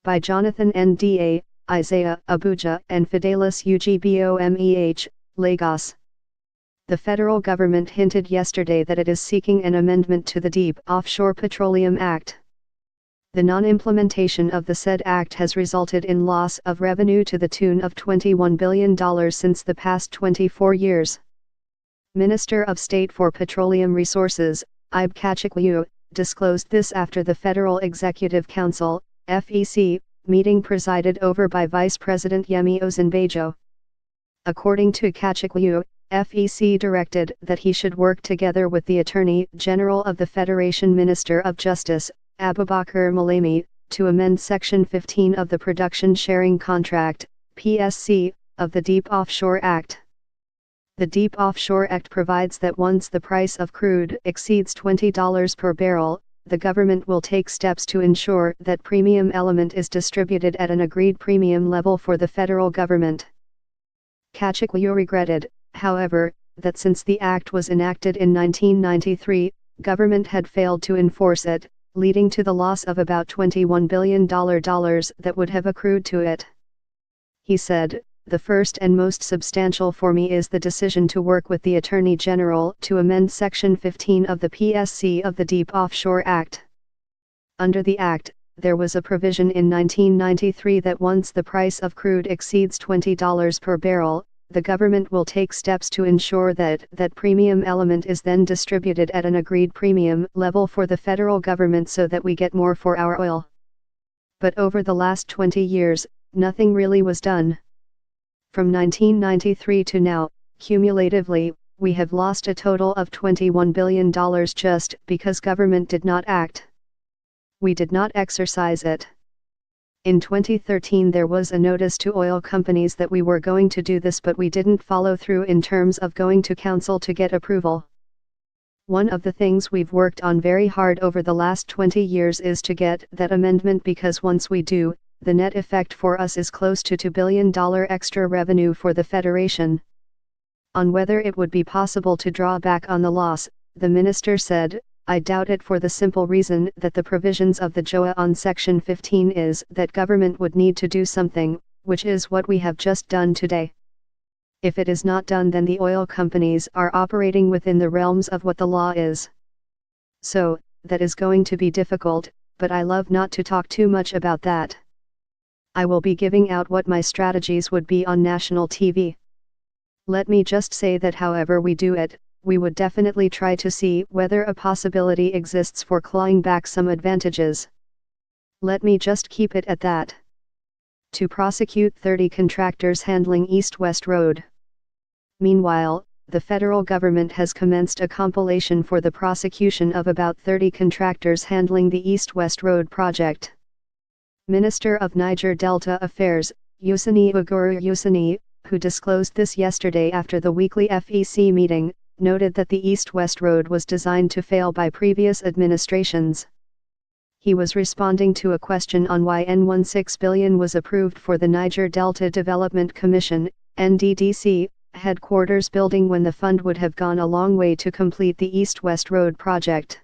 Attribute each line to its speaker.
Speaker 1: by Jonathan Nda, Isaiah, Abuja, and Fidelis Ugbomeh, Lagos. The federal government hinted yesterday that it is seeking an amendment to the Deep Offshore Petroleum Act. The non-implementation of the said act has resulted in loss of revenue to the tune of $21 billion since the past 24 years. Minister of State for Petroleum Resources, Ibe Kachikwu, disclosed this after the Federal Executive Council, FEC, meeting presided over by Vice President Yemi Osinbajo. According to Kachikwu, FEC directed that he should work together with the Attorney General of the Federation Minister of Justice, Abubakar Malami, to amend Section 15 of the Production Sharing Contract, PSC, of the Deep Offshore Act. The Deep Offshore Act provides that once the price of crude exceeds $20 per barrel, the government will take steps to ensure that premium element is distributed at an agreed premium level for the federal government. Kachikwu regretted, however, that since the act was enacted in 1993, government had failed to enforce it, leading to the loss of about $21 billion that would have accrued to it. He said, "The first and most substantial for me is the decision to work with the Attorney General to amend Section 15 of the PSC of the Deep Offshore Act." Under the Act, there was a provision in 1993 that once the price of crude exceeds $20 per barrel, the government will take steps to ensure that that premium element is then distributed at an agreed premium level for the federal government so that we get more for our oil. But over the last 20 years, nothing really was done. From 1993 to now, cumulatively, we have lost a total of $21 billion just because government did not act. We did not exercise it. In 2013 there was a notice to oil companies that we were going to do this, but we didn't follow through in terms of going to council to get approval. One of the things we've worked on very hard over the last 20 years is to get that amendment, because once we do, the net effect for us is close to $2 billion extra revenue for the Federation. On whether it would be possible to draw back on the loss, the minister said, "I doubt it, for the simple reason that the provisions of the JOA on Section 15 is that government would need to do something, which is what we have just done today. If it is not done, then the oil companies are operating within the realms of what the law is. So, that is going to be difficult, but I love not to talk too much about that. I will be giving out what my strategies would be on national TV. Let me just say that however we do it, we would definitely try to see whether a possibility exists for clawing back some advantages. Let me just keep it at that. To prosecute 30 contractors handling East-West Road." Meanwhile, the federal government has commenced a compilation for the prosecution of about 30 contractors handling the East-West Road project. Minister of Niger Delta Affairs, Yusani Uguru Yusani, who disclosed this yesterday after the weekly FEC meeting, noted that the East-West Road was designed to fail by previous administrations. He was responding to a question on why N16 billion was approved for the Niger Delta Development Commission, NDDC, headquarters building when the fund would have gone a long way to complete the East-West Road project.